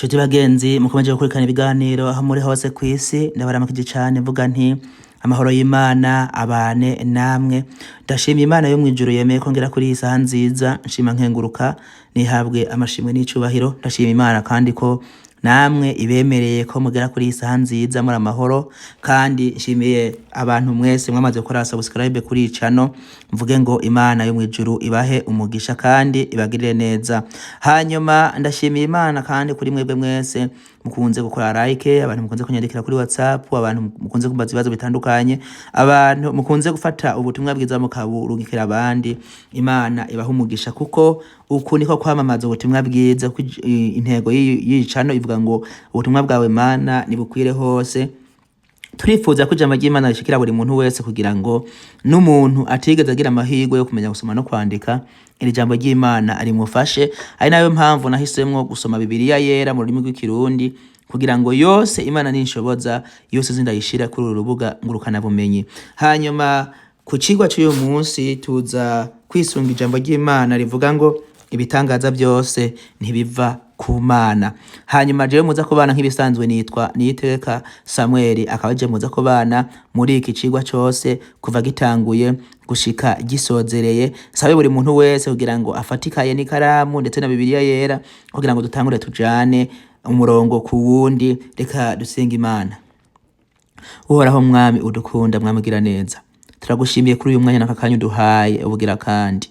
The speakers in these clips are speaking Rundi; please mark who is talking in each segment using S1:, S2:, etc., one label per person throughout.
S1: Nshuti bagenzi mukomeje gukurikirana ibiganiro aho muri hose kw'isi, ndabaramukije cane mvuga nti amahoro y'Imana abane namwe. Ndashimye Imana yo mwijuru yemeye kongera kuri iyi saha nziza, nshima nkenguruka nihabwe amashimwe n'icubahiro. Ndashima Imana kandi ko namwe ibemereye ko mugera kuri iyi saha nziza muri amahoro, kandi nshimiye abantu mwese mwamaze gukora subscribe kuri iyi channel. Mvuge ngo Imana yo mwijuru ibahe umugisha kandi ibagirire neza. Hanyuma ndashimiye Imana kandi kuri mwebwe mwese mukunze gukora like, abantu mukunze kunyandikira kuri WhatsApp, abantu mukunze kumbaza ibibazo bitandukanye, abantu mukunze gufata ubutumwa bwiza mukaburungikira abandi. Imana ibaha umugisha kuko uku niko kwamamaza ubutumwa bwiza. Intego y'iyi channel ivuga ngo ubutumwa bwawe Mana nibukwire hose. Turifuza ko ijambo ry'Imana rishikira buri muntu wese kugira ngo n'umuntu atigeze agira amahirwe yo kumenya gusoma no kwandika, iri jambo ry'Imana arimufashe. Ari nayo mpamvu nahisemwo gusoma Bibiliya yera mu rurimi rw'ikirundi kugira ngo yose Imana ninshoboza yose zindayishira kuri uru rubuga ngurukana bumenyi. Hanyuma ku cigwa cy'uyu munsi tuza kwisunga ijambo ry'Imana rivuga ngo ibitangaza byose ntibiva ku Mana. Hanyuma jewe muza kubana nk'ibisanzwe nitwa Niyitegeka Samuel, akaba je muza kubana muri iki cigwa cyose kuva gitanguye gushika gisozereye. Sabe buri muntu wese kugira ngo afatikaye n'ikaramu ndetse na Bibiliya yera kugira ngo dutangure tujane umurongo ku wundi. Reka dusenga Imana. Uhoraho Mwami udukunda, Mwami ugira neza, turagushimiye kuri uyu mwanya n'akakanya uduhaye ubugira kandi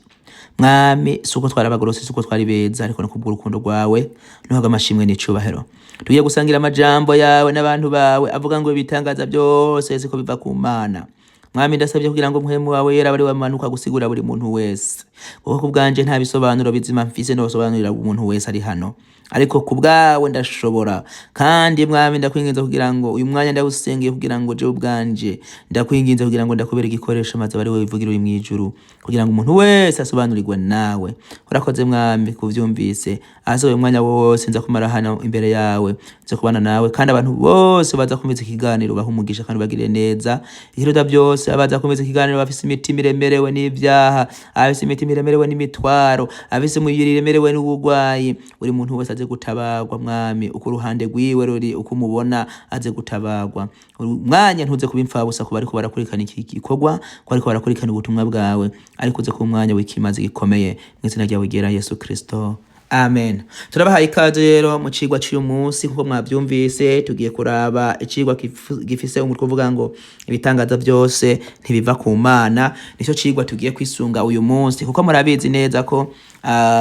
S1: Mwami, suko twarabagorose, suko twari beza, ariko no kubw'urukundo rwawe nuhaga amashimwe n'icubahiro. Tugiye gusangira amajambo yawe n'abantu bawe avuga ngo ibitangaza byose siko biva ku Mana. Mwami, ndasabye kugira ngo muhemu wawe yera bari wamanuka gusigura buri muntu wese, kuko kubwanje nta bisobanuro bizima mfise no sobanurira umuntu wese ari hano, ariko kubwawe ndashobora. Kandi Mwami, ndakwinginze kugira ngo uyu mwanya ndawusengeye kugira ngo je ubwanje ndakwinginze kugira ngo ndakubera igikoresho maze bari wewe ivugira uri mwijuru, kugira ngo umuntu wese asobanurirwe nawe. Urakoze Mwami kuvyumvise. Azo uyu mwanya wose nza kumara hano imbere yawe, nza kubana nawe, kandi abantu bose baza kumvise ikiganiro baha umugisha kandi bagire neza. Ikiruta byose abaza kumvise ikiganiro bafise imitima iremerewe n'ivyaha, abafise imitima iremerewe n'imitwaro, abafise umubiri iremerewe n'ubugwayi, buri muntu wese aze gutabagwa Mwami, uko uruhande rwiwe ruri uko umubona aze gutabagwa. Umwanya ntuze kuba impfabusa kuba ariko barakurikana iki gikorwa, ko ariko barakurikana ubutumwa bwawe, ariko uze kuba umwanya w'ikimazi gikomeye mw'izina ryawe ryera Yesu Kristo, amen. Turabahaye ikaze rero mu cigwa cy'uyu munsi. Kuko mwavyumvise tugiye kuraba icigwa gifise umutwe uvuga ngo ibitangaza byose ntibiva ku Mana. Nico cigwa tugiye kwisunga uyu munsi, kuko murabizi neza ko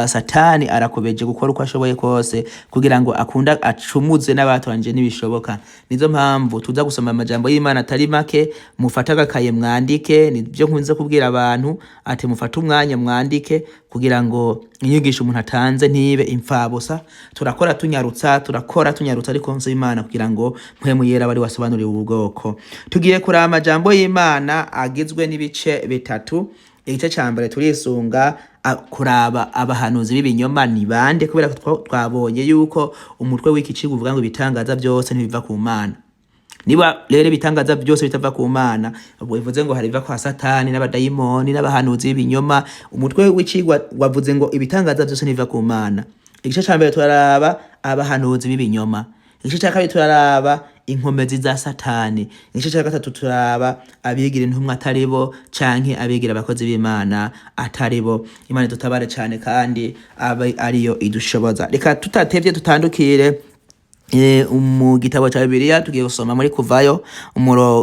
S1: Satani arakobeje gukora uko ashoboye kose kugira ngo akunda acumuze n'abatoranje n'ibishoboka. Nizo mpamvu tuza gusoma amajambo y'Imana atari make. Mufata agakaye mwandike, nibyo nkunze kubwira abantu ati mufata umwanya mwandike kugira ngo inyigisho umuntu atanze ntibe impfabusa. Turakora tunyarutsa ariko nso Imana kugira ngo mpwemu yera bari wasobanuriye ubu bwoko. Tugiye kuraba amajambo y'Imana agizwe n'ibice bitatu. Igice ca mbere turisunga kuraba abahanuzi b'ibinyoma ni bande, kubera ko twabonye yuko umutwe w'iki cigwa uvuga ngo ibitangaza byose ntibiva ku Mana. Niba rero ibitangaza byose bitava ku Mana, ubwo bivuze ngo hariva kwa Satani n'abadayimoni n'abahanuzi b'ibinyoma. Umutwe w'icigwa wavuze ngo ibitangaza byose ntibiva ku Mana. Igice ca mbere turaraba abahanuzi b'ibinyoma. Igice ca kabiri turaraba inkomezi za Satani. Igice ca gatatu turaba abigira intumwa ataribo canke abigira abakozi b'Imana ataribo. Imana dutabare cane kandi abe ariyo idushoboza. Reka tutatevye tutandukire mu gitabo ca Bibiliya. Tugiye gusoma muri Kuvayo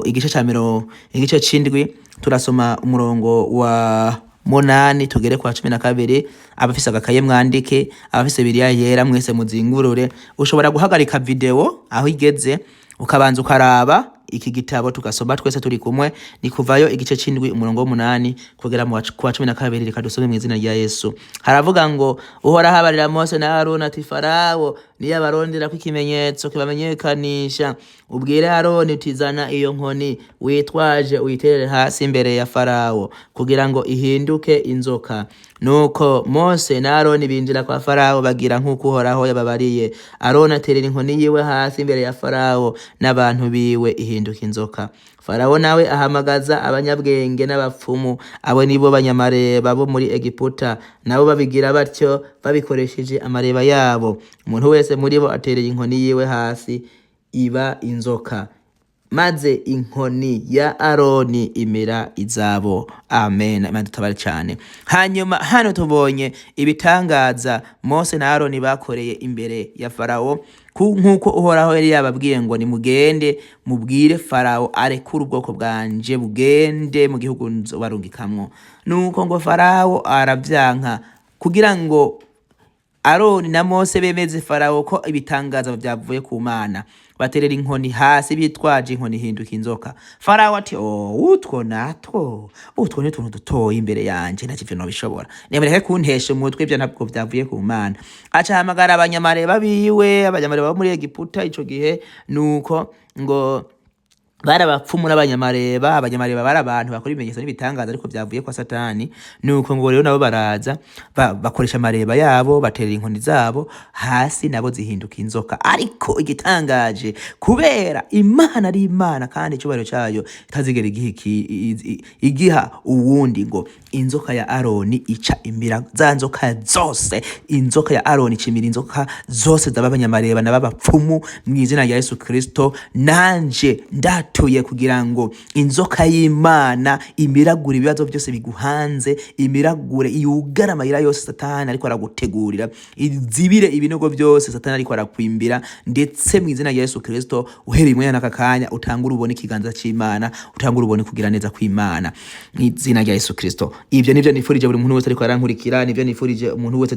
S1: igice c'indwi, turasoma umurongo wa 8 tugere kwa 12. Abafise agakaye mwandike, abafise Bibiliya yera mwese muzingurure. Ushobora guhagarika video aho igeze ukabanza ukaraba iki gitabo tugasoma twese turi kumwe. Ni Kuvayo igice c'indwi umurongo w'8 kugera mu wa 12. Reka dusome mu izina rya Yesu. Haravuga ngo Uhoraho abarira Mose na Aroni ati Farawo niyo abarondera ko ikimenyetso kibamenyekanisha, ubwire Aroni utizana iyo nkoni witwaje uyiterere hasi imbere ya Farawo kugira ngo ihinduke inzoka. Nuko Mose na Aroni binjira kwa Farawo bagira nk'uko Uhoraho yababariye. Aroni aterera inkoni yiwe hasi imbere ya Farawo n'abantu biwe ihinduka inzoka. Farawo nawe ahamagaza abanyabwenge n'abapfumu, abo nibo banyamareba bo muri Egiputa, nabo babigira batyo babikoresheje amareba yabo. umuntu wese muri bo atereye inkoni yiwe hasi iba inzoka, maze inkoni ya Aroni imera izabo. Amen. Imana dutabare cyane. Hanyuma hano tubonye ibitangaza Mose na Aroni bakoreye imbere ya Farawo, nk'uko Uhoraho yari yababwiye ngo nimugende mubwire Farawo arekure ubwoko bwanje bugende mu gihugu nzobarungikamwo. Nuko ngo Farawo aravyanka, kugira ngo Aroni na Mose bemeze Farawo ko ibitangaza byavuye ku Mana, baterera inkoni hasi bitwaje inkoni hinduka inzoka. Farawo ati utwo ni tuntu dutoye imbere yanje ntakivyo nobishobora, nemureke kuntesha umutwe, ivyo ntabwo byavuye ku Mana. Aca hamagara abanyamareba biwe, abanyamareba bo muri Egiputa ico gihe, nuko ngo barabapfumu n'abanyamareba. Abanyamareba bari abantu bakora ibimenyetso n'ibitangaza ariko byavuye kwa Satani. Nuko ngo rero nabo baraza bakoresha amareba yabo, baterera inkoni zabo hasi, nabo zihinduka inzoka. Ariko igitangaje, kubera Imana ari Imana kandi icyubahiro cyayo itazigera igiha uwundi, ngo inzoka ya Aroni ica imira za nzoka zose. Inzoka ya Aroni icimira inzoka zose z'abanyamareba n'abapfumu mu izina rya Yesu Kristo. Nanje ndatuye kugira ngo inzoka y'Imana imiragure ibibazo byose biguhanze, imiragure yugara amayira yose Satani ariko aragutegurira, izibire ibinogo byose Satani ariko arakwimbira, ndetse mu izina rya Yesu Kristo uhereye mu yana kakanya utangura ubone ikiganza cy'Imana, utangura ubone kugira neza kw'Imana mu izina rya Yesu Kristo. Ivyo nivyo nifurije buri muntu wese ariko arankurikira, nivyo nifurije umuntu wese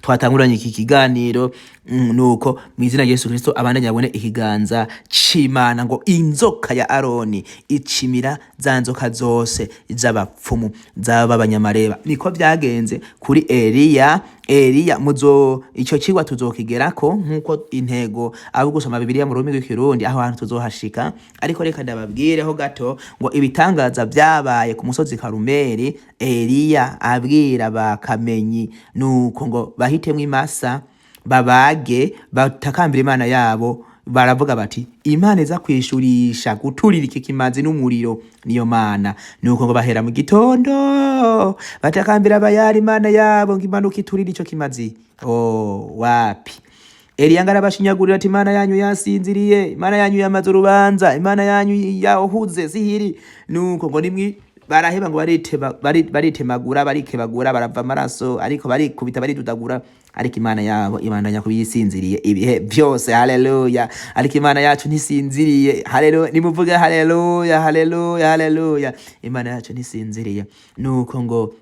S1: twatanguranye iki kiganiro, nuko mu izina rya Yesu Kristo abandanye yabone ikiganza c'Imana, ngo inzoka ya Aroni icimira za nzoka zose z'abapfumu z'abanyamareba. Niko byagenze kuri Eliya. Ico cigwa tuzokigerako nkuko intego abo gusoma Bibiliya mu rurimi rw'ikirundi aho hantu tuzohashika, ariko reka ndababwireho gato ngo ibitangaza byabaye ku musozi Karumeli. Eliya abwira bakamenyi nuko ngo bahitemwe imasa babage batakambira Imana yabo, baravuga bati Imana iza kwishurisha guturira iki kimazi n'umuriro niyo Mana. Nuko ngo bahera mu gitondo batakambira Bayali Imana yabo ngo imanuke iturira ico kimazi. Wapi! Eliya ngarabashinyagurira ati Imana yanyu yasinziriye, Imana yanyu yamaze urubanza, Imana yanyu yahuze sihiri. Nuko ngo nimwi baraheba ngo baritemagura barikebagura barava amaraso, ariko barikubita baridudagura, ariko Imana yabo ibandanya kubisinziriye ibihe byose. Haleluya! Ariko Imana yacu ntisinziriye. Haleluya! Nimuvuge haleluya, haleluya, haleluya. Imana yacu ntisinziriye. Nuko ngo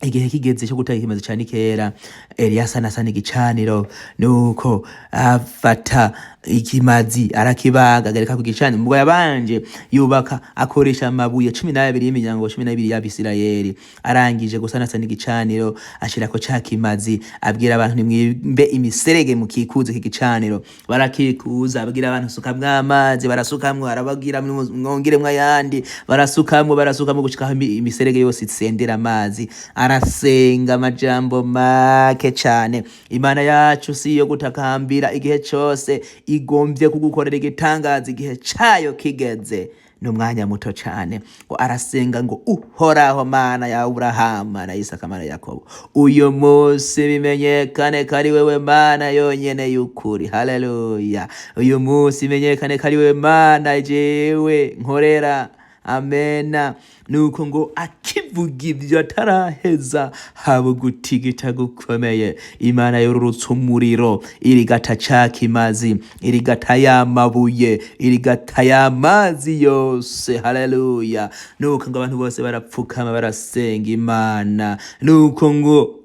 S1: igihe kigeze cyo gutanga ikimazi cyane kera, Eliya sana igicaniro, nuko afata ikimazi arakibaga agareka ku gicaniro. Ubwo yabanje yubaka akoresha amabuye 12 y'imiryango 12 y'Abisirayeli. Arangije gusana igicaniro ashirako ca kimazi, abwira abantu nimwimbe imiserege mukikuze iki gicaniro. Barakikuza, abwira abantu sukamwe amazi, barasukamwe, arababwira mwongeremwe ayandi, barasukamwe gushika imiserege yose itsendera amazi. Arasenga amajambo make cyane. Imana yacu si yo gutakambira igihe cyose, igombye kugukorera igitangaza igihe cyayo kigeze. N'umwanya muto cyane ngo arasenga ngo Uhoraho Mana ya Abrahamu na Isaka Mana ya Yakobo, uyu munsi bimenyekane kari wewe Mana yonyene y'ukuri. Haleluya! Uyu munsi bimenyekane kari wewe Mana jewe nkorera. Amena. Nuko ngo akivuga ibyo ataraheza haba gutigita gukomeye. Imana yororotse umuriro irigata ca kimazi, irigata y'amabuye, irigata y'amazi yose. Haleluya! Nuko ngo abantu bose barapfukama barasenga Imana. Nuko ngo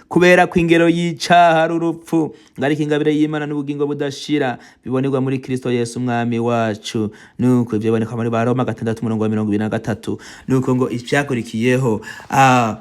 S1: kubera ko ingero y'icaha ari urupfu, ariko ingabire y'Imana n'ubugingo budashira bibonerwa muri Kristo Yesu umwami wacu. Nuko ivyo biboneka muri Baroma 6:23. Nuko ngo icyakurikiyeho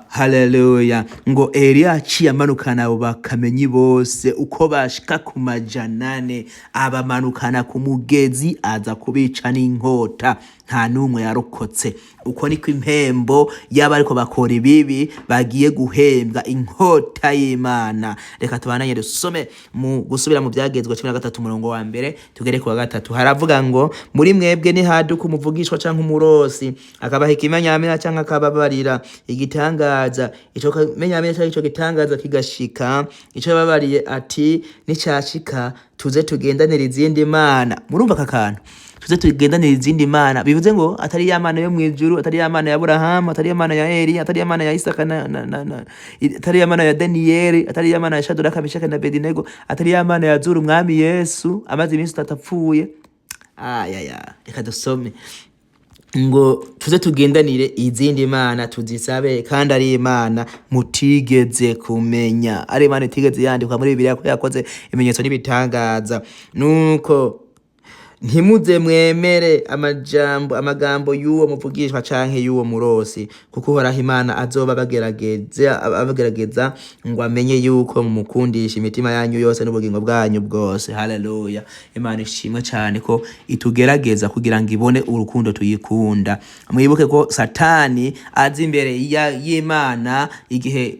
S1: haleluya, ngo Eliya aciye amanukana abo bakamenyi bose uko bashika ku 400, abamanukana ku mugezi aza kubica n'inkota, nta numwe yarokotse. Uko niko impembo y'abariko bakora ibibi bagiye guhembwa inkota y'Imana. Reka tubananye dusome mu gusubira mu byagezwe 13:1 tugere ku 3. Haravuga ngo muri mwebwe ni haduka umuvugishwa canke umurosi akabaha ikimenyamenya canke akababarira igitangaza, ico kimenyamenya canke ico gitangaza kigashika, ico yababariye ati nicashika tuze tugendanira izindi mana. Murumva aka kantu, tuze tugendanira izindi mana, bivuze ngo atari ya mana yo mwijuru, atari ya mana ya Aburahamu, atari ya mana ya Eli, atari ya mana ya Isaka atari ya mana ya Daniyeli, atari ya mana ya Shadraka, Meshaki na Abedinego, atari ya mana ya Zuru umwami Yesu amaze iminsi atapfuye. Reka dusome ngo tuze tugendanire izindi mana tuzisabe, kandi ari imana mutigeze kumenya, ari imana itigeze yandikwa muri Bibiliya ko yakoze ibimenyetso n'ibitangaza. Nuko ntimuze mwemere amagambo y'uwo muvugishwa canke y'uwo murosi, kuko Uhoraho Imana azoba abagerageza ngo amenye yuko mumukundisha imitima yanyu yose n'ubugingo bwanyu bwose. Haleluya. Imana ishimwe cyane ko itugerageza kugira ngo ibone urukundo tuyikunda. Mwibuke ko Satani azi imbere y'Imana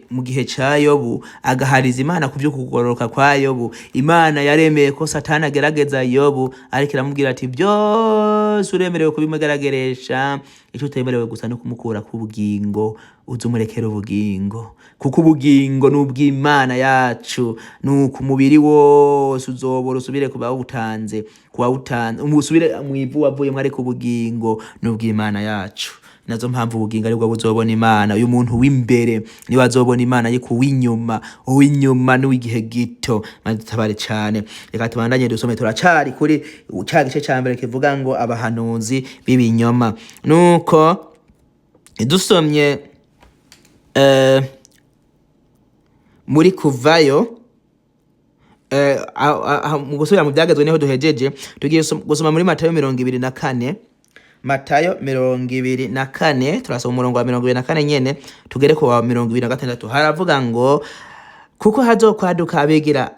S1: mu gihe ca Yobu, agahariza Imana ku byo kugororoka kwa Yobu. Imana yaremeye ko Satani agerageza Yobu, ariko mubwira ati byose uremerewe kubimugarageresha, icyo utemerewe gusa no kumukura ku bugingo, uzumurekera ubugingo, kuko ubugingo n'ubw'Imana yacu, nuko umubiri wose uzobora usubire kubawutanze, usubire mu ivu wavuyemo, ariko ubugingo n'ubw'Imana yacu. Nazo mpamvu ubugingo aribwo buzobona Imana. Uyu muntu w'imbere niwe azobona Imana, ariko uw'inyuma n'uw'igihe gito. Dutabare cyane. Reka tubandanye dusome, turacari kuri cya gice cya mbere kivuga ngo abahanuzi b'ibinyoma. Nuko dusomye muri Kuvayo, mu gusubira mu byagezwe niho duhejeje, tugiye gusoma muri Matayo 24. Matayo 24, turasoma umurongo wa 24 nyene tugere ku wa 26. Haravuga ngo kuko hazokwaduka abigira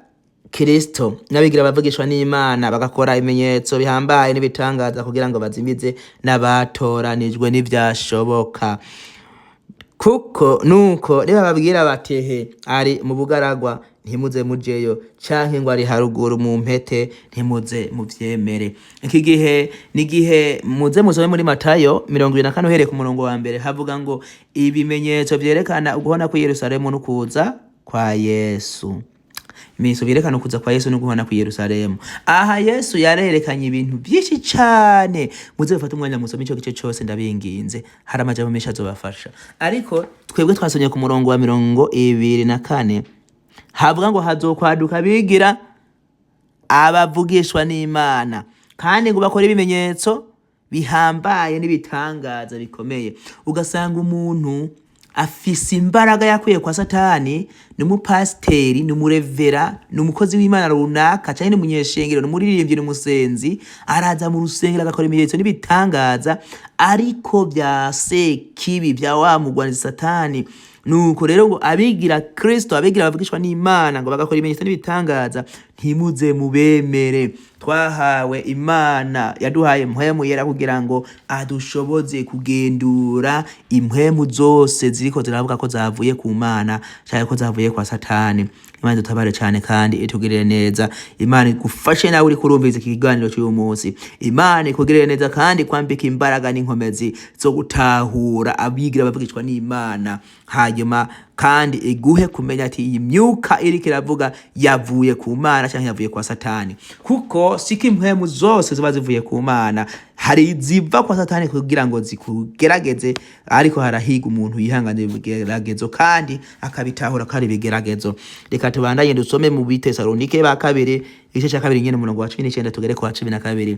S1: Kristo n'abigira bavugishwa n'Imana, bagakora ibimenyetso bihambaye n'ibitangaza kugira ngo bazimize n'abatoranijwe n'ivyashoboka. Kuko nuko niba babwira batehe ari mu bugaragwa ntimuze mujeyo, canke ngo ari haruguru mu mpete ntimuze muvyemere. Iki gihe ni gihe muze musome muri Matayo 24 uhereye ku murongo wa mbere, havuga ngo ibimenyetso vyerekana uguhona ku Yerusalemu n'ukuza kwa Yesu. Ibimenyetso vyerekana ukuza kwa Yesu n'uguhona ku Yerusalemu. Aha Yesu yarerekanye ibintu byinshi cyane, muze bafata umwanya musome ico gice cyose ndabinginze, hari amajambo menshi azobafasha. Ariko twebwe twasomye ku murongo wa 24, havuga ngo hazokwaduka bigira abavugishwa n'Imana, kandi ngo bakora ibimenyetso bihambaye n'ibitangaza bikomeye. Ugasanga umuntu afise imbaraga yakuye kwa Satani, n'umupasiteri, n'umurevera, n'umukozi w'Imana runaka, cyane n'umunyeshengero, n'umuririmbyi, n'umusenzi, araza mu rusengero agakora ibimenyetso n'ibitangaza, ariko bya sekibi bya wa mugwaniza Satani. Nuko rero ngo abigira Kristo, abigira bavugishwa n'Imana, ngo bagakora ibimenyetso n'ibitangaza, ntimuze mubemere. Twahawe Imana, yaduhaye mpwemu yera kugira ngo adushoboze kugendura impwemu zose ziriko ziravuga ko zavuye ku Mana cyangwa ko zavuye kwa Satani. Imana dutabare cyane kandi itugirire neza. Imana igufashe nawe uri kurumviza iki kiganiro cy'uyu munsi. Imana ikugirire neza kandi kwambika imbaraga n'inkomezi zo gutahura abigira bavugishwa n'Imana, hanyuma kandi iguhe kumenya ati iyi myuka iriko iravuga yavuye ku Mana cyangwa yavuye kwa Satani. Kuko siko impwemu zose ziba zivuye ku Mana, hari ziva kwa Satani kugira ngo zikugerageze, ariko harahiga umuntu yihanganira ibigeragezo kandi akabitahura kari bigeragezo. Reka tubandanye dusome mu Bitesalonike ba kabiri igice cya 2 nyene umurongo wa 19 tugere ku wa 12.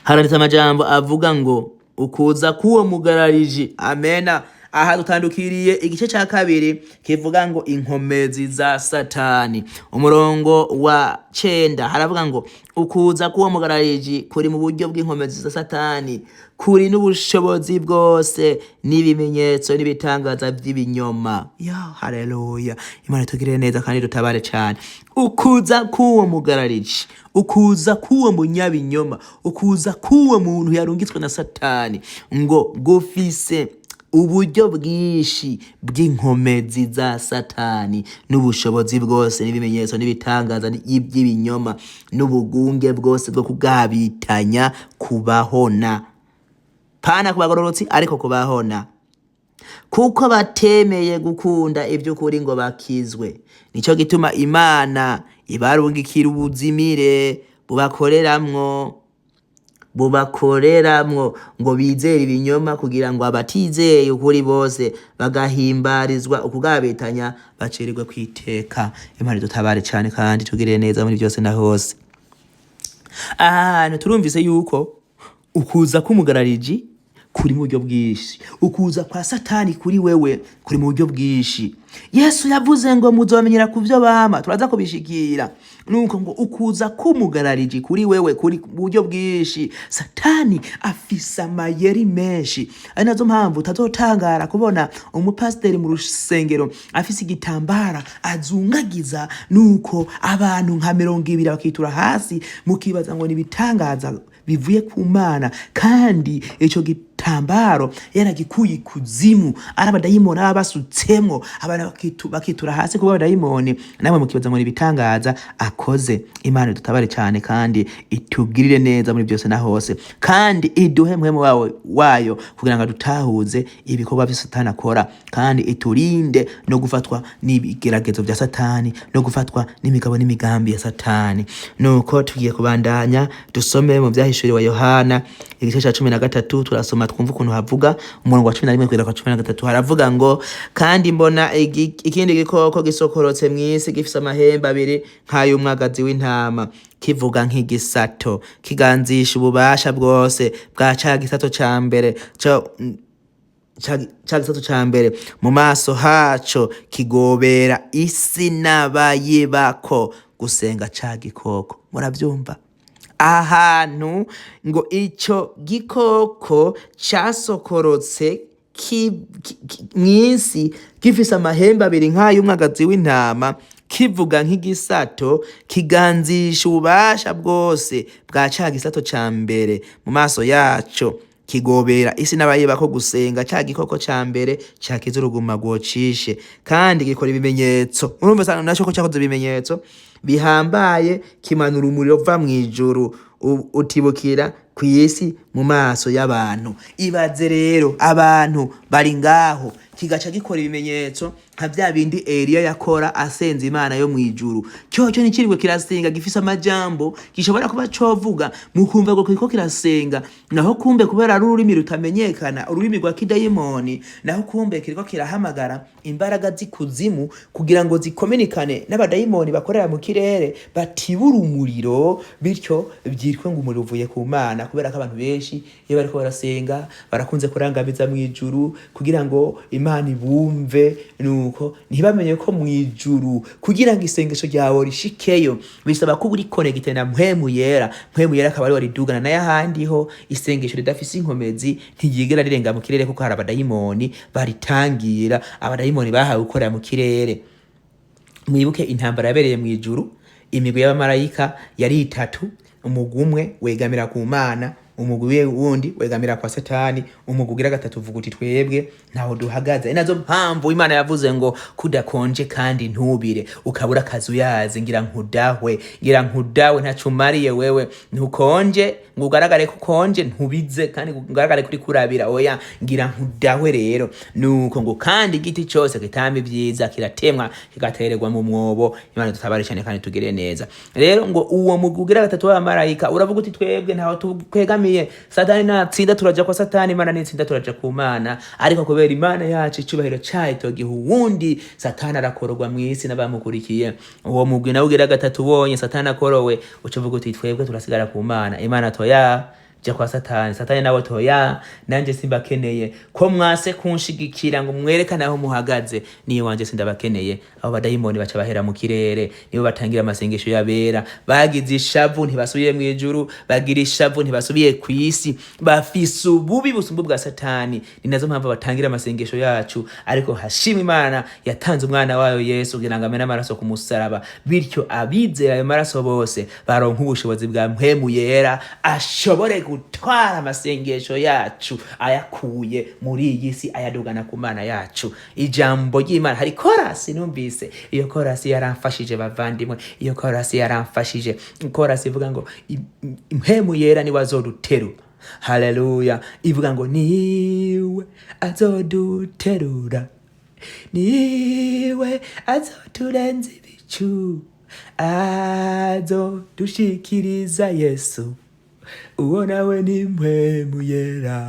S1: Haranditse amajambo avuga ngo ukuza kuwo mugarariji. Amena. Aha dutandukiriye igice cya 2 kivuga ngo inkomezi za Satani. Umurongo wa 9 haravuga ngo ukuza kuwo mugarariji kuri mu buryo bw'inkomezi za Satani, kuri n'ubushobozi bwose n'ibimenyetso n'ibitangaza by'ibinyoma. Haleluya. Imana tugirire neza kandi dutabare cyane. Ukuza kuwo mugarariji, ukuza kuwo munyabinyoma, ukuza kuwo muntu yarungitswe na Satani, ngo gufise uburyo bwinshi bw'inkomezi za Satani n'ubushobozi bwose n'ibimenyetso n'ibitangaza by'ibinyoma n'ubugunge bwose bwo kugabitanya kubahona. pana ku bagororotsi ariko kubahona, kuko batemeye gukunda iby'ukuri ngo bakizwe. Nico gituma Imana ibarungikira ubuzimire bubakoreramwo ngo bizere ibinyoma, kugira ngo abatizeye ukuri bose bagahimbarizwa ukugabitanya bacirirwe kwiteka. Imana dutabare cyane kandi tugirire neza muri byose na hose. Turumvise yuko ukuza k'umugarariji kuri mu buryo bwinshi, ukuza kwa Satani kuri wewe kuri mu buryo bwinshi. Yesu yavuze ngo muzobamenyera ku byo bama, turaza kubishikira. Nuko ngo ukuza k'umugarariji kuri wewe kuri buryo bwinshi. Satani afise amayeri menshi, ari nazo mpamvu utazotangara kubona umupasiteri mu rusengero afise igitambara azungagiza, nuko abantu nka 20 bakitura hasi, mukibaza ngo ni bitangaza bivuye ku Mana, kandi ico gitambaro yaragikuye kuzimu, ari abadayimoni abasutsemwo, abantu bakitura hasi kuba abadayimoni, namwe mukibaza ngo ni bitangaza akoze. Imana dutabare cyane kandi itugirire neza muri byose na hose, kandi iduhe mpwemu wayo kugira ngo dutahuze ibikorwa bya Satani akora, kandi iturinde no gufatwa n'ibigeragezo bya Satani, no gufatwa n'imigabo n'imigambi ya Satani. Nuko tugiye kubandanya dusome mu byahishuriwe Yohana igice cya 13, turasoma twumva ukuntu havuga umurongo wa 11 kugera kwa 13. Haravuga ngo, kandi mbona ikindi gikoko gisokorotse mw'isi gifise amahembe abiri nk'ay'umwagazi w'intama, kivuga nk'igisato, kiganzisha ububasha bwose bwa ca gisato ca mbere mu maso haco kigobera isi n'abayibako gusenga ca gikoko. Muravyumva? Ahantu ngo ico gikoko casokorotse mw'isi gifise amahembe abiri nk'ay'umwagazi w'intama, kivuga nk'igisato, kiganzisha ububasha bwose bwa ca gisato ca mbere mu maso yaco, kigobera isi n'abayibako gusenga ca gikoko ca mbere cakiza uruguma rwocishe, kandi gikora ibimenyetso. Urumva sana naco ko cyakoze ibimenyetso bihambaye, kimanura umuriro uva mw'ijuru utibukira kw'isi mu maso y'abantu. Ibaze rero abantu bari ngaho, kigaca gikora ibimenyetso nka bya bindi Eliya yakora asenze Imana yo mwijuru. Cyoco nikirwe kirasenga, gifise amajambo gishobora kuba covuga mukumva ngo kiko kirasenga, naho kumbe kubera ari ururimi rutamenyekana, ururimi rwa kidayimoni, naho kumbe kiriko kirahamagara imbaraga zikuzimu kugira ngo zikominikane n'abadayimoni bakorera mu kirere, batibura umuriro, bityo byitwe ngo umuriro uvuye ku Mana. Kubera ko abantu benshi iyo bariko barasenga barakunze kurangamiza mwijuru kugira ngo Imana ibumve, nuko ntibamenye ko mwijuru kugira ngo isengesho ryawe rishikeyo bisaba ko uri connected na mpwemu yera. Mpwemu yera akaba ari waridugana na yahandi ho isengesho ridafise inkomezi ntiyigera rirenga mu kirere, kuko hari abadayimoni baritangira, abadayimoni bahawe gukorera mu kirere. Mwibuke intambara yabereye mwijuru, imigwi y'abamarayika yari 3, umugwi umwe wegamira ku Mana, umugwi wundi wegamira kwa Satani, umugwi ugira 3 uvuga uti twebwe ntaho duhagaze. Inazo mpamvu Imana yavuze ngo kudakonje kandi ntubire, ukabura akazu yaze ngira nkudahwe ntacu mariye wewe, ntukonje ngo ugaragare ko konje, ntubize kandi ugaragare kuri kurabira, oya ngira nkudahwe. Rero nuko ngo kandi igiti cyose kitamba ibyiza kiratemwa kigatererwa mu mwobo. Imana dutabare cyane kandi tugire neza. Rero ngo uwo mugwi ugira 3 w'abamarayika uravuga uti twebwe ntaho twegamiye, Satani natsinda turaja kwa Satani, Imana nitsinda turaja ku Mana. Ariko kubera Imana yacu icubahiro cyayo togiha uwundi, Satani arakorogwa mw'isi n'abamukurikiye. Uwo mugwi nawe ugira 3 ubonye Satani akorowe, ucuvuga uti twebwe turasigara ku Mana. Imana toya ja kwa Satani, Satani nawe toya nanje simbakeneye, ko mwase kunshigikira ngo mwerekane aho muhagaze, niyo wanje sindabakeneye. Abo badayimoni baca bahera mu kirere, nibo batangira amasengesho yabera, bagize ishavu ntibasubiye mwijuru, bagira ishavu ntibasubiye kw'isi, bafise ububi busumbu bwa Satani. Ni nazo mpamvu batangira amasengesho yacu. Ariko hashimwe Imana yatanze umwana wayo Yesu kugira ngo amene amaraso ku musaraba, bityo abizera ayo maraso bose baronka ubushobozi bwa mpwemu yera, ashobore gutwara amasengesho yacu ayakuye muri iyi si ayadugana ku Mana yacu. Ijambo ry'Imana hari korasi numvise, iyo korasi yaramfashije bavandimwe, iyo korasi yaramfashije. Korasi ivuga ngo mpwemu yera ni wazoduteru, haleluya, ivuga ngo niwe azoduterura, niwe azoturenza ibicu, azodushikiriza Yesu, uwo nawe ni mpwemu yera.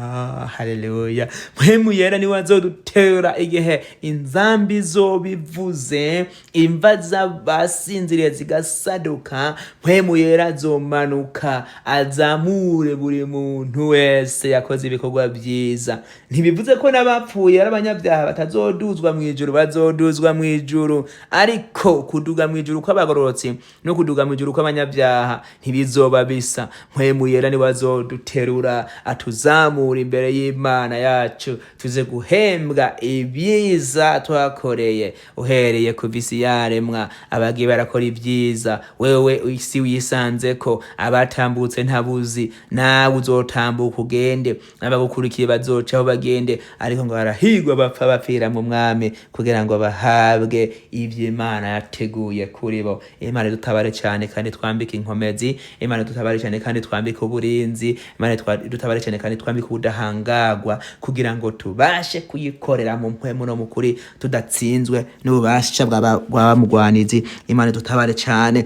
S1: Haleluya, mpwemu yera niwe azodutera igihe inzambi zobivuze, imva z'abasinziriye zigasaduka. Mpwemu yera azomanuka azamure buri muntu wese yakoze ibikorwa byiza. Ntibivuze ko n'abapfuye ari abanyabyaha batazoduzwa mu ijuru, bazoduzwa mu ijuru, ariko kuduga mu ijuru kw'abagororotsi no kuduga mu ijuru kw'abanyabyaha ntibizoba bisa. Mpwemu yera niwe azoduterura atuzamura imbere y'Imana yacu, tuze guhembwa ibyiza twakoreye uhereye ku visi yaremwa. Abagiye barakora ibyiza, wewe isi wisanze ko abatambutse ntabuzi, nawe uzotambuka ugende, abagukurikiye bazocaho bagende, ariko ngo barahigwa bapfa bapfira mu mwami kugira ngo bahabwe ivyo Imana yateguye kuri bo. Imana dutabare cyane kandi twambike inkomezi, Imana dutabare cyane kandi twambike uburinzi, Imana dutabare cyane kandi twambike ubudahangagwa kugira ngo tubashe kuyikorera mu mpwemu no mukuri, tudatsinzwe n'ububasha bw'abamugwanizi. Imana dutabare cyane.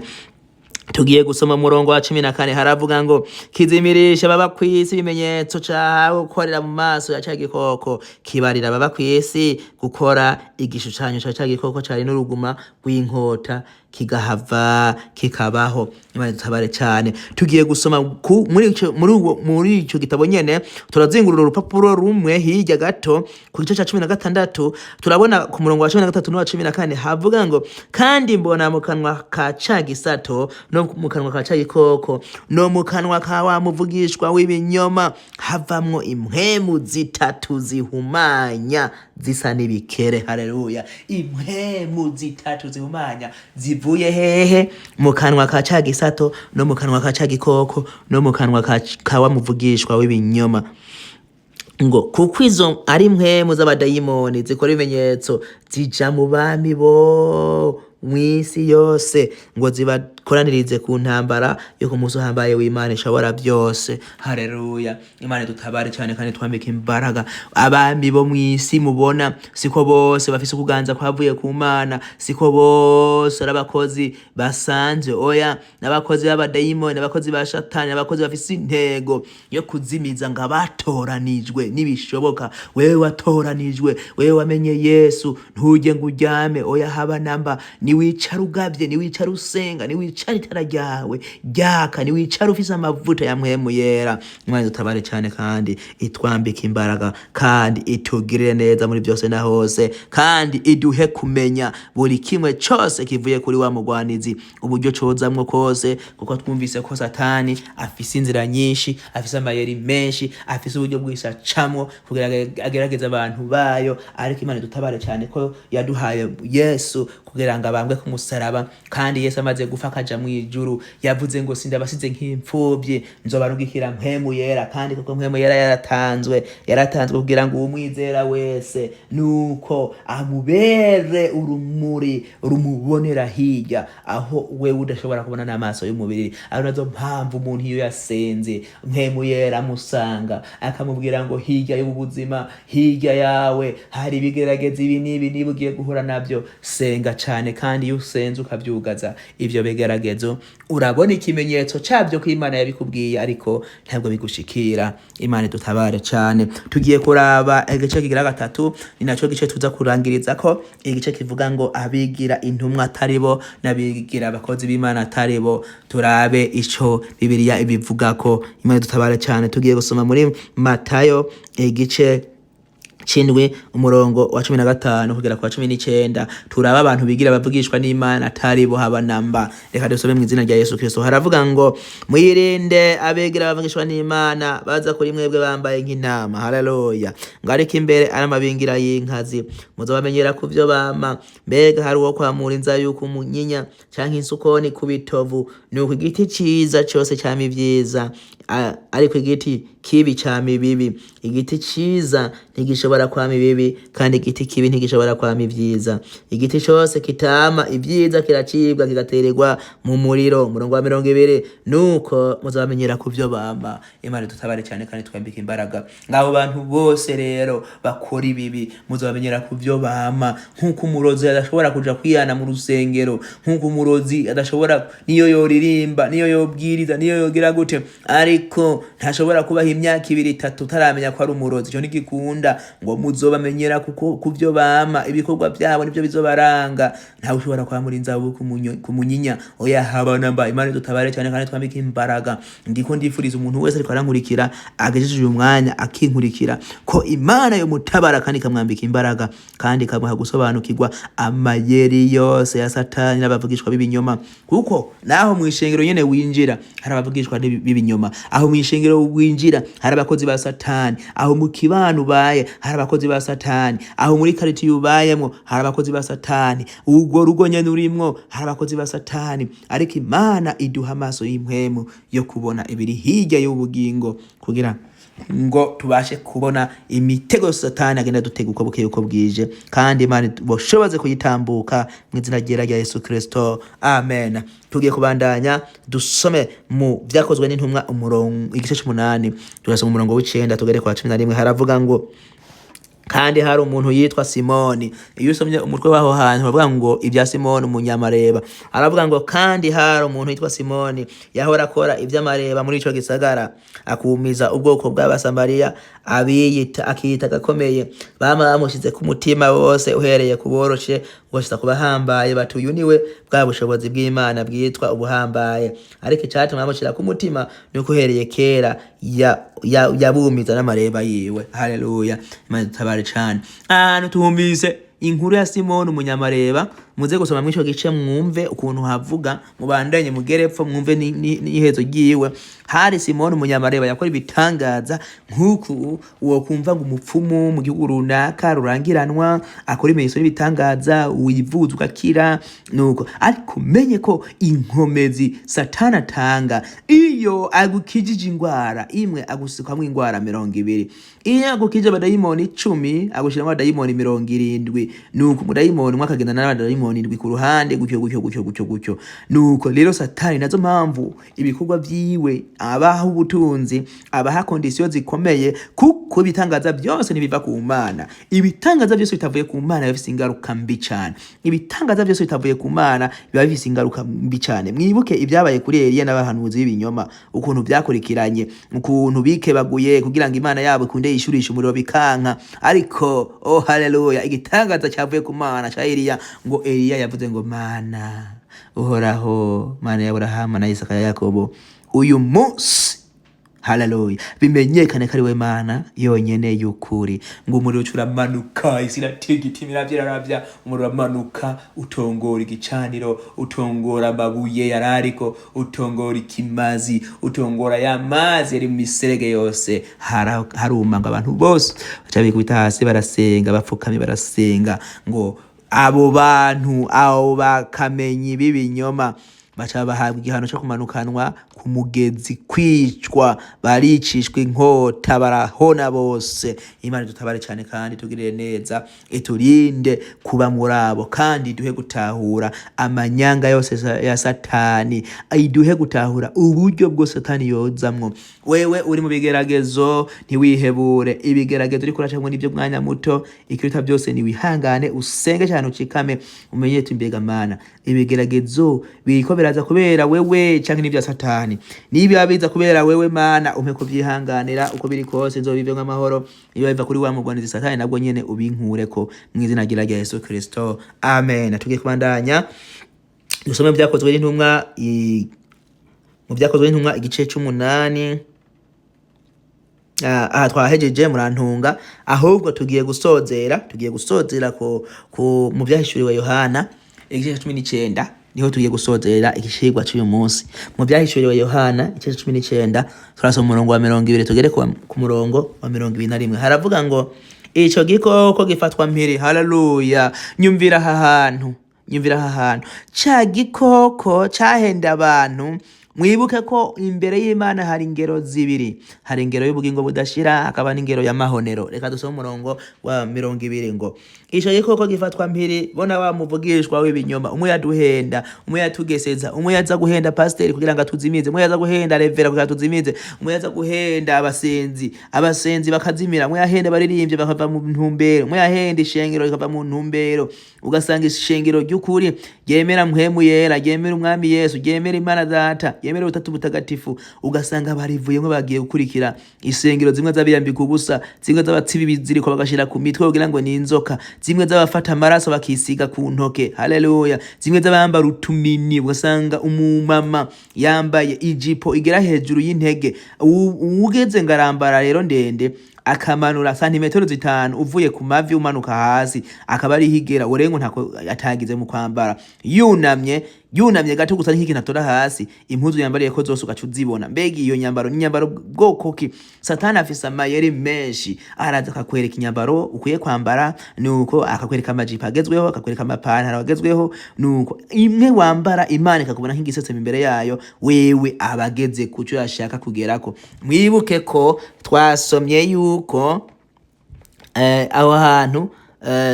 S1: Tugiye gusoma murongo wa 14 haravuga ngo kizimirisha baba kwisi ibimenyetso cyawe gukorera mu maso ya cyagikoko, kibarira baba kwisi gukora igishushanyo cya cyagikoko cyari n'uruguma rw'inkota kigahava kikabaho. Imana dutabare cyane. Tugiye gusoma muri ico gitabo nyene, turazingurura urupapuro rumwe hirya gato ku gice cya 16, turabona ku murongo wa 13 n'uwa 14 havuga ngo kandi mbona mu kanwa ka cagisato no mu kanwa ka cyagikoko no mu kanwa ka wa muvugishwa w'ibinyoma havamwo impwemu zitatu zihumanya zisa n'ibikere. Haleluya, impwemu zitatu zihumanya zivuye hehe? Mu kanwa ka cagisato no mu kanwa ka cyagikoko no mu kanwa ka wa muvugishwa w'ibinyoma. Ngo kuko izo ari impwemu z'abadayimoni zikora ibimenyetso zija mu bami bo mwisi yose ngo zibakoranirize ku ntambara yo ku munsi uhambaye w'Imana ishobora byose. Haleluya, Imana dutabare cyane kandi twambike imbaraga. Abami bo mwisi mubona siko bose bafise kuganza kwavuye ku Mana, siko bose arabakozi basanzwe, oya n'abakozi b'abadayimoni, abakozi ba Satani, abakozi bafise intego yo kuzimiza ngo abatoranijwe nibishoboka. Wewe watoranijwe, wewe wamenye Yesu, ntujye ngo uryame, oya haba namba. Niwicara ugavye, niwicara usenga, niwicara itara ryawe ryaka, niwicara ufise amavuta ya mpwemu yera. Imana dutabare cyane kandi itwambike imbaraga kandi itugirire neza muri byose na hose, kandi iduhe kumenya buri kimwe cyose kivuye kuri wa mugwanizi, uburyo cozamwo kose, kuko twumvise ko Satani afise inzira nyinshi, afise amayeri menshi, afise uburyo bwisa camwo kugira agerageza abantu bayo. Ariko Imana dutabare cyane ko yaduhaye Yesu kugira ngo abambwe ku musaraba, kandi Yesu amaze gufa akaja mu ijuru yavuze ngo sindabasize nk'imfubyi, nzobarungikira mpwemu yera. Kandi kuko mpwemu yera yaratanzwe kugira ngo umwizera wese nuko amubere urumuri rumubonera hirya aho we udashobora kubona n'amaso y'umubiri. Ari nazo mpamvu umuntu iyo yasenze mpwemu yera amusanga akamubwira ngo hirya y'ubuzima, hirya yawe hari ibigerageza ibi n'ibi niba ugiye guhura nabyo, senga cyane. Kandi iyo usenze ukabyugaza ivyo bigeragezo, urabona ikimenyetso cyabyo ko Imana yabikubwiye, ariko ntabwo bigushikira. Imana dutabare cyane. Tugiye kuraba igice kigira gatatu, ni naco gice tuza kurangiriza ko igice kivuga ngo abigira intumwa ataribo n'abigira abakozi b'Imana ataribo. Turabe ico Bibiliya ibivuga ko. Imana dutabare cyane. Tugiye gusoma muri Matayo igice cindwi umurongo wa 15 kugera kwa 19. Turaba abantu bigira bavugishwa n'Imana ataribo haba namba. Reka dusome mu izina rya Yesu Kristo. Haravuga ngo mwirinde abegira bavugishwa n'Imana baza kuri mwebwe bambaye nk'intama. Haleluya. Ngarika imbere aramabingira y'inkazi, muzobamenyera ku byo bama. Mbega hari uwo kwamura inza yuko umunyinya canke insukoni ku bitovu, nuko igiti ciza cyose cyami vyiza ariko igiti kibi cama ibibi. Igiti ciza ntigishobora kwama ibibi, kandi igiti kibi ntigishobora kwama ivyiza. Igiti cose kitama ivyiza kiracibwa kigatererwa mu muriro. Umurongo wa 20, nuko muzabamenyera kuvyo bama. Imana dutabare cyane kandi twambike imbaraga. Ngabo bantu bose rero bakora ibibi, muzabamenyera kuvyo bama. Nkuko umurozi adashobora kuja kwiyana mu rusengero, nkuko umurozi adashobora niyo yoririmba, niyo yobwiriza, niyo yogira gute, ariko ntashobora kubaho imyaka 2-3 utaramenya ko ari umurozi. Cyo ntigikunda. Ngo muzobamenyera kuko kuvyo bama, ibikorwa byabo nivyo bizobaranga. Ntawe ushobora kwamura inzabu kumunyinya. Oya habana mba. Imana dutabare cyane kandi twambike imbaraga. Ndiko ndifuriza umuntu wese ariko arankurikira agejeje uyu mwanya akinkurikira ko Imana yo mutabara kandi kamwambika imbaraga, kandi kamuha gusobanukirwa amayeri yose ya Satani n'abavugishwa b'ibinyoma. Kuko naho mu ishengero nyene winjira hari abavugishwa b'ibinyoma, aho mu ishengero winjira hari abakozi ba Satani, aho mu kibano ubaye hari abakozi ba Satani, aho muri kariti ubayemo hari abakozi ba Satani, ubwo rugo nyene urimwo hari abakozi ba Satani. Ariko Imana iduha amaso y'impwemu yo kubona ibiri hirya y'ubugingo, kugira ngo tubashe kubona imitego Satani agenda dutega uko bukeye uko bwije, kandi Imana boshoboze kuyitambuka mu izina rya Yesu Kristo. Amen. Tugiye kubandanya dusome mu Vyakozwe n'Intumwa umurongo igice 8, turasoma umurongo w'9 tugere kwa 11. Haravuga ngo kandi hari umuntu yitwa Simoni. Iyo usomye umutwe waho hantu bavuga ngo ibya Simoni umunyamareba, aravuga ngo kandi hari umuntu yitwa Simoni yahora akora iby'amareba muri ico gisagara, akumiza ubwoko bw'Abasamariya abiyita akiyita gakomeye. Bama bamushize ku mutima wose, uhereye kuboroshe gushika kubahambaye, batuyu niwe bwa bushobozi bw'Imana bwitwa ubuhambaye. Ariko icyatuma bamushira ku mutima nuko uhereye kera yabumiza n'amareba yiwe. Haleluya. Imana dutabare cyane. Tuhumvise inkuru ya Simoni umunyamareba. Muze gusoma mwisho gice mwumve ukuntu havuga, mubandanye mugerepfo mwumve n'ihezo giwe. Hari Simoni umunyamareba yakora ibitangaza nkuko uwo kumva ngo umupfumu mu gihugu runaka rurangiranwa akora imenyetso y'ibitangaza wivuza ugakira. Nuko ariko menye ko inkomezi Satani atanga iyo agukijije ingwara imwe agusikamwe ingwara 200, iyo agukije abadayimoni 10 agushiramo abadayimoni 70. Nuko umudayimoni umwe akagenda n'abadayimoni 7 ku ruhande gutyo. Nuko rero Satani nazo mpamvu ibikorwa vyiwe abaha ubutunzi, abaha kondisiyo zikomeye, kuko ibitangaza byose nibiva ku Mana. Ibitangaza byose bitavuye ku Mana bifise ingaruka mbi cyane. Ibitangaza byose bitavuye ku Mana biba bifise ingaruka mbi cyane. Mwibuke ibyabaye kuri Eliya n'abahanuzi b'ibinyoma, ukuntu byakurikiranye, ukuntu bikebaguye kugira ngo Imana yabo ikunde yishurisha umuriro bikanka. Ariko oh haleluya, igitangaza cyavuye ku Mana cha Eliya, ngo Eliya yavuze ngo Mana uhoraho, Mana ya Abrahamu na Isaka na Yakobo, uyu munsi haleluya bimenyekane ko ari we Mana yonyene y'ukuri. Ngo umuriro uramanuka, isi iratigita iraravya, umuriro uramanuka utongora igicaniro, utongora amabuye yarariko, utongora ikimazi, utongora y'amazi yari mu miserege yose. Haruma ngo abantu bose baca bikubita hasi barasenga, bapfukamye barasenga. Ngo abo bantu abo bakamenyi b'ibinyoma baca bahabwa igihano cyo kumanukanwa ku mugezi, kwicwa, baricishwa inkota, barahona bose. Imana dutabare cyane kandi tugirire neza, iturinde kuba murabo, kandi duhe gutahura amanyanga yose ya Satani, iduhe gutahura uburyo bwo Satani yozamwo. Wewe uri mu bigeragezo ntiwihebure, ibigeragezo uri kuracamwe n'ibyo mwanya muto, ikiruta byose ni wihangane, usenge cyane, ucikame, umenye tumbega Mana ibigeragezo biriko biraza kubera wewe canke n'ibya Satani. Niba biza kubera wewe Mana, umpe kubyihanganira uko biri kose, nzobive nk'amahoro. Iyo biva kuri wa mugwanizi Satani nabwo nyene ubinkureko mu izina rya Yesu Kristo. Amen. Tugiye kubandanya dusome Vyakozwe n'Intumwa mu Vyakozwe n'Intumwa igice 8. Twahejeje murantunga, ahubwo tugiye gusozera ko mu Vyahishuriwe Yohana igice 19 niho tugiye gusozera igishigwa cy'uyu munsi. Mu Vyahishuriwe Yohana igice 19 turasoma umurongo wa 20 tugere ku murongo wa 21. Haravuga ngo ico gikoko gifatwa mpiri. Haleluya. Nyumvira aha hantu ca gikoko cahenda abantu Mwibuke ko imbere y'Imana hari ingero zibiri, hari ingero y'ubugingo budashira, hakaba n'ingero y'amahonero. Reka dusome umurongo wa 20 ngo ico gikoko gifatwa mpiri, bona wa muvugishwa w'ibinyoma, umwe yaduhenda, umwe yatugeseza, umwe yaza guhenda pasiteri kugira ngo atuzimize, umwe yaza guhenda revera kugira atuzimize, umwe yaza guhenda abasenzi bakazimira, umwe yahenda baririmbye bakava mu ntumbero, umwe yahenda ishengero rikava mu ntumbero. Ugasanga ishengero ry'ukuri ryemera mpwemu yera, ryemera umwami Yesu, ryemera Imana Data, ryemera ubutatu butagatifu, ugasanga barivuyemwe bagiye gukurikira isengero zimwe z'abiyambika ubusa, zimwe z'abatsiba ibiziriko bagashira ku mitwe kugira ngo ni inzoka, zimwe z'abafata amaraso bakisiga ku ntoke, haleluya, zimwe z'abambara utunini, ugasanga umumama yambaye ijipo igera hejuru y'intege, ugeze ngarambara rero ndende akamanura santimetero 5 uvuye ku mavi umanuka hasi, akaba ari higera urengo ntako atagize mu kwambara, yunamye gato gusa n'ikintu atora hasi, impuzu yambariye ko zose ugacuzibona. Mbega iyo nyambaro n'inyambaro bwoko ki? Satani afise amayeri menshi, araza akakwereka inyambaro ukwiye kwambara, nuko akakwereka amajipo agezweho, akakwereka amapantaro agezweho, nuko imwe wambara Imana ikakubona nk'igisetse imbere yayo, wewe abageze kucyo yashaka kugerako. Mwibuke ko twasomye yuko aho hantu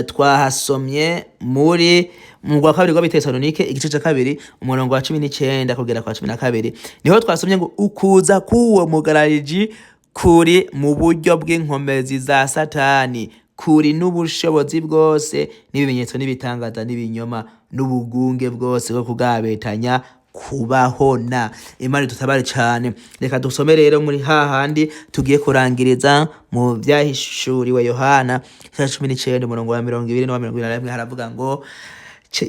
S1: twahasomye muri mu rwa kabiri rw'Abitesalonike igice cya 2 umurongo wa 19 kugera kwa 12, niho twasomye ngo ukuza k'uwo mugarariji kuri mu buryo bw'inkomezi za Satani, kuri n'ubushobozi bwose n'ibimenyetso n'ibitangaza n'ibinyoma n'ubugunge bwose bwo kugabetanya kubahona. Imana tutabare cyane. Reka dusome rero muri hahandi tugiye kurangiriza mu byahishuriwe Yohana 19 umurongo wa 20 na 21, haravuga ngo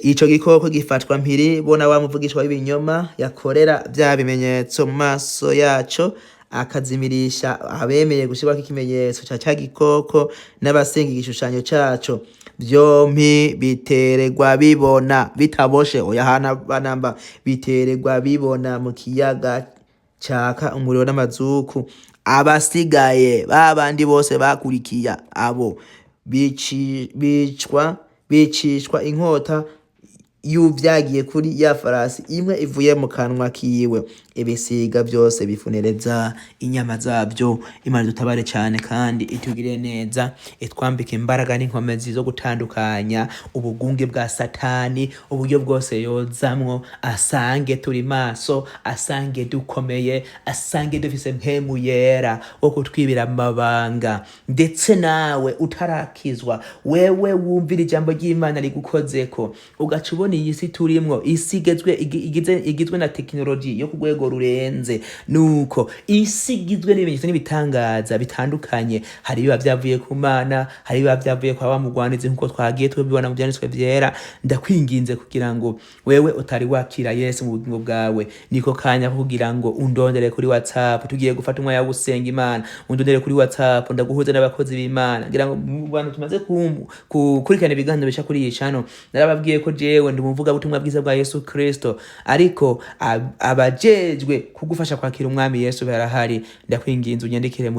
S1: ico gikoko gifatwa mpiri, bona wa muvugishwa w'ibinyoma yakorera bya bimenyetso mu maso yaco, akazimirisha abemeye gushirwa k'ikimenyetso cya gikoko n'abasenga igishushanyo caco, byompi biteregwa bibona bitaboshe. Oyahana banamba biteregwa bibona mu kiyaga caka umuriro n'amazuku. Abasigaye babandi bose bakurikiya abo bicishwa inkota y'uvyagiye kuri ya farasi imwe ivuye mu kanwa kiwe, ibisiga byose bifunereza inyama zabyo. Imana dutabare cyane kandi itugire neza, itwambike imbaraga n'inkomezi zo gutandukanya ubugunge bwa Satani, uburyo bwose yozamwo, asange turi maso, asange dukomeye, asange dufise mpemu yera wo kutwibira amabanga. Ndetse nawe utarakizwa, wewe wumvira ijambo ry'Imana rigukozeko, ugacubona iyi si turimwo, isi igizwe na teknoloji yo kugwego rurenze, nuko isi igizwe n'ibimenyetso n'ibitangaza bitandukanye. Hari biba byavuye ku Mana, hari biba byavuye kwa wa mugwanizi nkuko twagiye tubibona mu byanditswe byera. Ndakwinginze kugira ngo wewe utari wakira Yesu mu bugingo bwawe, niko kanya kugira ngo undondere kuri WhatsApp, tugiye gufata umwanya wo gusenga Imana. Undondere kuri WhatsApp, ndaguhuza n'abakozi b'Imana, ngira ngo mu bantu tumaze kurikana ibiganiro bisha kuri iyi channel, narababwiye ko jewe ndi muvuga butumwa bwiza bwa Yesu Kristo, ariko abajejwe kugufasha kwakira umwami Yesu barahari. Ndakwinginze unyandikire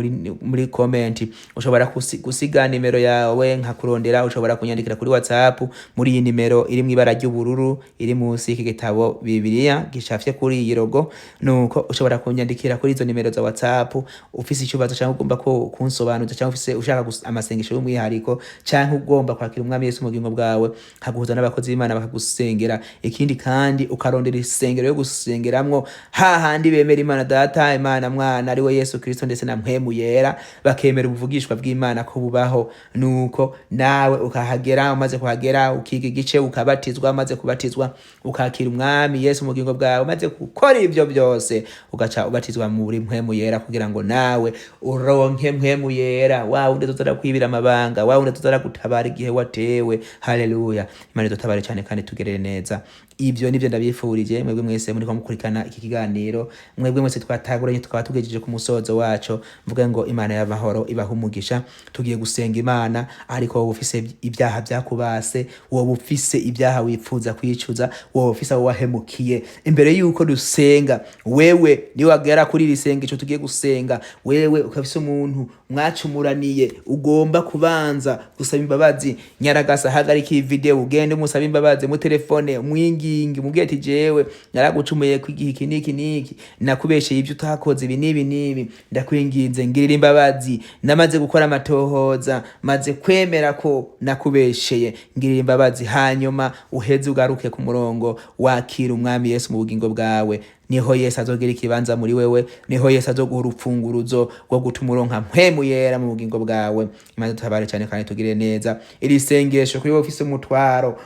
S1: muri comment, ushobora gusiga nimero yawe nkakurondera, ushobora kunyandikira kuri WhatsApp muri iyi nimero iri mu ibara ry'ubururu iri munsi y'iki gitabo Bibiliya gishafye kuri iyi logo, nuko ushobora kunyandikira kuri izo nimero za WhatsApp ufise ikibazo cyangwa ugomba ko kunsobanuza, cyangwa ufise ushaka amasengesho y'umwihariko, cyangwa ugomba kwakira umwami Yesu mu bugingo bwawe, haguhuza n'abakozi b'Imana bakagusengera. Ikindi kandi ukarondera isengero yo gusengeramwo hahandi bemera Imana Data, Imana Mwana ari we Yesu Kristo, ndetse na mpemu yera, bakemera ubuvugishwa bw'Imana ko bubaho. Nuko nawe ukahagera, umaze kuhagera ukiga igice, ukabatizwa, maze kubatizwa ukakira umwami Yesu mu bugingo bwawe, maze gukora ibyo byose ugaca ubatizwa muri mpemu yera, kugira ngo nawe uronke mpemu yera, wawe undi tuzara kwibira amabanga, wawe undi tuzara gutabara igihe watewe. Haleluya. Imana dutabare cyane kandi tugerere neza. Ibyo nibyo ndabifurije mwebwe mwese muri ko mukurikana iki kiganiro, mwebwe mwese twataguranye tukaba tugejeje ku musozo wacu. Mvuga ngo Imana y'amahoro ibaha umugisha. Tugiye gusenga Imana, ariko wowe ufise ibyaha byakubase, wowe ufise ibyaha wifuza kwicuza, wowe ufise abo wahemukiye, imbere yuko dusenga, wewe ni wagera kuri iri sengesho tugiye gusenga, wewe ukafise umuntu mwacumuraniye, ugomba kubanza gusaba imbabazi. Nyaragasa hagarika iyi video, ugende musaba imbabazi mu telefone, mwingingi mubwire ati jewe naragucumuye ku igihe iki n'iki, nakubesheye ibyo utakoze ibi n'ibi, ndakwinginze ngirira imbabazi, namaze gukora amatohoza, maze kwemera ko nakubesheye, ngirira imbabazi, hanyuma uheze ugaruke ku murongo, wakira umwami Yesu mu bugingo bwawe. Niho Yesu azogira ikibanza muri wewe, niho Yesu azoguha urupfunguruzo rwo gutuma uronka mpwemu yera mu bugingo bwawe. Imana tutabare cyane kandi tugire neza. Iri sengesho kuri wowe ufise umutwaro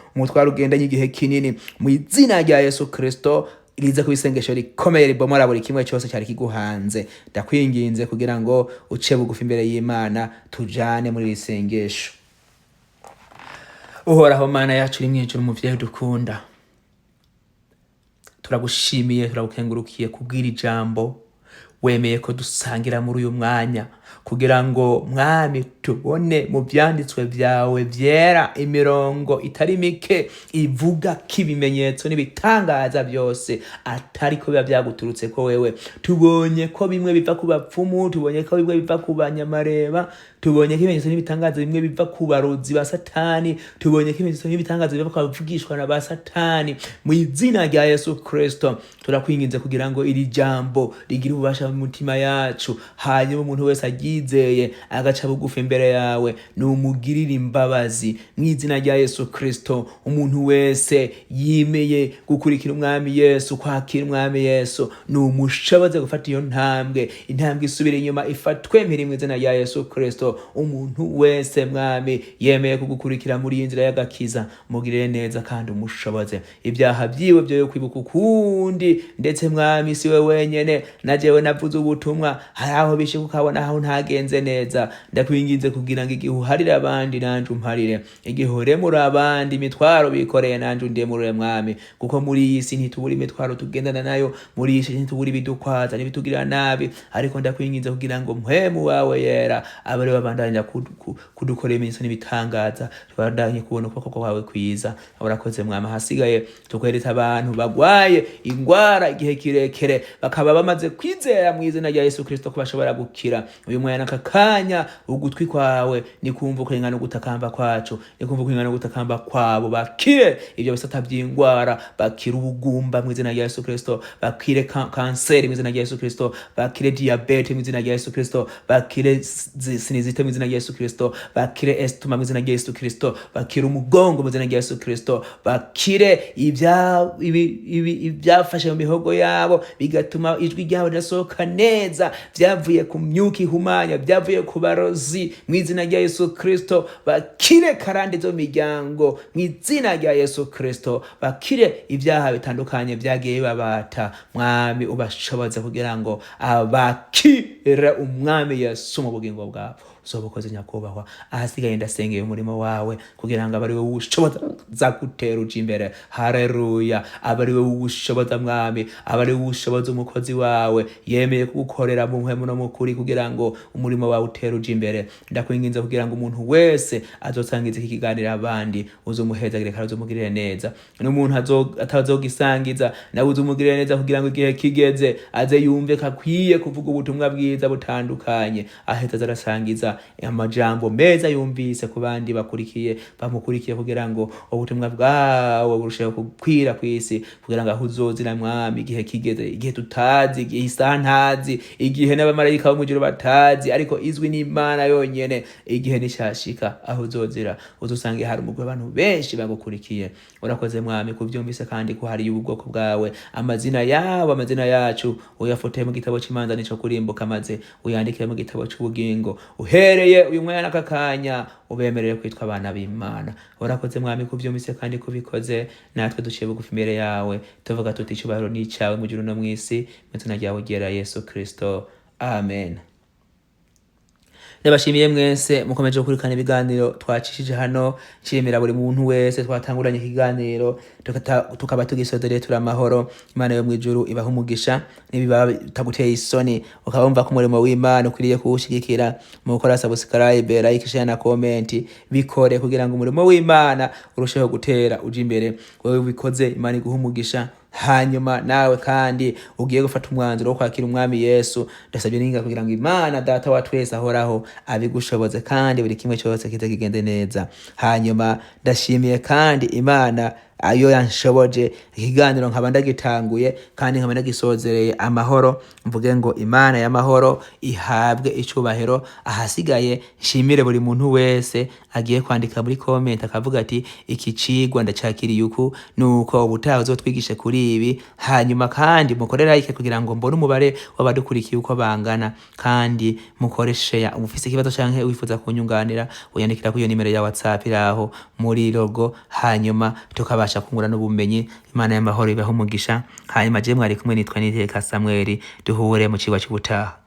S1: ugendanye igihe kinini, mu izina rya Yesu Kristo, iriza ku isengesho rikomeye ribomora buri kimwe cyose cyari kiguhanze. Ndakwinginze kugira ngo uce bugufi imbere y'Imana, tujane muri iri sengesho. Uhoraho Mana yacu uri mwijuru, muvyeyi dukunda, turagushimiye, turagukengurukiye kubwira ijambo wemeye ko dusangira muri uyu mwanya, kugira ngo mwami tubone mu byanditswe byawe byera imirongo itari mike ivuga k'ibimenyetso n'ibitangaza byose atari ko biba byaguturutse ko wewe. Tubonye ko bimwe biva ku bapfumu, tubonye ko bimwe biva ku banyamareba, tubonye ko ibimenyetso n'ibitangaza bimwe biva ku barozi ba Satani, tubonye ko ibimenyetso n'ibitangaza biva ku bavugishwa na ba Satani. Mu izina rya Yesu Kristo turakwinginze kugira ngo iri jambo rigire ububasha mu mutima yacu, hanyuma umuntu wese agizeye agaca bugufi imbere yawe, numugirira imbabazi mu izina rya Yesu Kristo. Umuntu wese yimeye gukurikira umwami Yesu, kwakira umwami Yesu, numushoboze gufata iyo ntambwe isubira inyuma, ifatwe mpiri mu izina rya Yesu Kristo. Umuntu wese mwami yemeye kugukurikira muri iyi nzira y'agakiza, mugirire neza kandi umushoboze. Ibyaha byiwe byo kwibuka ukundi, ndetse mwami si we wenyene, na jewe navuze ubutumwa hari aho bishika ukabona aho ntagenze neza. Ndakwinginze kugira ngo igihe uharire abandi nanje umparire, igihe uremura abandi imitwaro bikoreye nanje undemurure mwami, kuko muri iyi si ntitubura imitwaro tugendana nayo, muri iyi si ntitubura ibidukwaza n'ibitugirira nabi, ariko ndakwinginze kugira ngo mpwemu wawe yera abari babandanya kudukorera ibimenyetso n'ibitangaza, tubandanye kubona ukuboko kwawe kwiza. Urakoze mwami. Hasigaye tukwereka abantu bagwaye ingwara igihe kirekire, bakaba bamaze kwizera mu izina rya Yesu Kristo ko bashobora gukira. Uyu mwana kakanya ugutwi kwawe ni kumva ko ingana gutakamba kwacu, ni kumva ko ingana gutakamba kwabo, bakire ibyo bisata by'ingwara, bakire ubugumba mu izina rya Yesu Kristo, bakire kanseri mu izina rya Yesu Kristo, bakire diabete mu izina rya Yesu Kristo, bakire sinizite mu izina rya Yesu Kristo, bakire estoma mu izina rya Yesu Kristo, bakire umugongo mu izina rya Yesu Kristo, bakire ibyafashe mu mihogo yabo bigatuma ijwi ryabo rirasohoka neza, byavuye ku myuka ihumanya, byavuye ku barozi mu izina rya Yesu Kristo. Bakire karande zo miryango mu izina rya Yesu Kristo, bakire ibyaha bitandukanye byagiye babata. Mwami ubashoboze kugira ngo abakire umwami Yesu mu bugingo bwabo. Uzobukoze nyakubahwa. Ahasigaye ndasengeye umurimo wawe kugira ngo abari wowe ushoboza gutera uja imbere. Haleluya. Abari wowe ushoboza mwami, abari wowe ushoboza umukozi wawe yemeye kugukorera mu mpwemu no mu kuri kugira ngo umurimo wawe utera uja imbere. Ndakwinginze kugira ngo umuntu wese azosangiza iki kiganiro abandi, uzumuhezagire kandi uzumugirire neza. N'umuntu atazogisangiza nawe uzumugirire neza kugira ngo igihe kigeze aze yumve kakwiye kuvuga ubutumwa bwiza butandukanye, aheza zarasangiza amajambo meza yumvise ku bandi bamukurikiye kugira ngo ubutumwa bwawe burusheho kukwira kw'isi, kugira ngo aho uzozira mwami igihe kigeze, igihe tutazi, igihe isaha ntazi, igihe n'abamarayika bo mu ijuru batazi, ariko izwi n'Imana yonyene, igihe nishashika aho uzozira uzosange hari umugwi w'abantu benshi bagukurikiye. Urakoze mwami kuvyumvise kandi ko hari ubwoko bwawe, amazina yabo, amazina yacu uyafotoye mu gitabo cy'imanza nico kurimbuka, maze uyandikire mu gitabo cy'ubugingo. Uhereye uyu mwanya n'akakanya ubemerere kwitwa abana b'Imana. Urakoze mwami kuvyumvise kandi kubikoze, natwe duciye bugufi imbere yawe tuvuga tuti icyubahiro ni icyawe mu ijuru no mu isi, mu izina ryawe ryera Yesu Kristo, amen. Ndabashimiye mwese mukomeje gukurikirana ibiganiro twacishije hano. Nshimira buri muntu wese twatanguranye ikiganiro tukaba tugisozereye turi amahoro. Imana yo mu ijuru ibaha umugisha, nibiba bitaguteye isoni ukaba wumva ko umurimo w'Imana ukwiriye kuwushigikira mu gukora subscribe, like, share na comment, bikore kugira ngo umurimo w'Imana urusheho gutera uja imbere. Wewe ubikoze Imana iguha umugisha. Hanyuma nawe kandi ugiye gufata umwanzuro wo kwakira umwami Yesu, ndasabye ninga kugira ngo Imana data wa twese ahoraho abigushoboze kandi buri kimwe cyose kize kigende neza. Hanyuma ndashimiye kandi Imana ayo yanshoboje ikiganiro nkaba ndagitanguye kandi nkaba ndagisozereye amahoro. Mvuge ngo Imana y'amahoro ihabwe icubahiro. Ahasigaye nshimire buri muntu wese agiye kwandika muri comment akavuga ati iki cigwa ndacakiriye uku, nuko ubutaha uzotwigishe kuri ibi. Hanyuma kandi mukore like kugira ngo mbone umubare w'abadukurikiye uko bangana, kandi mukore share. Ufise ikibazo canke wifuza kunyunganira uyandikira kuri iyo nimero ya WhatsApp iraho muri logo, hanyuma tukabasha kungurana ubumenyi. Imana y'amahoro ibahe umugisha. Hanyuma je mwari kumwe nitwa Niteka Samuel, duhure mu cigwa cy'ubutaha.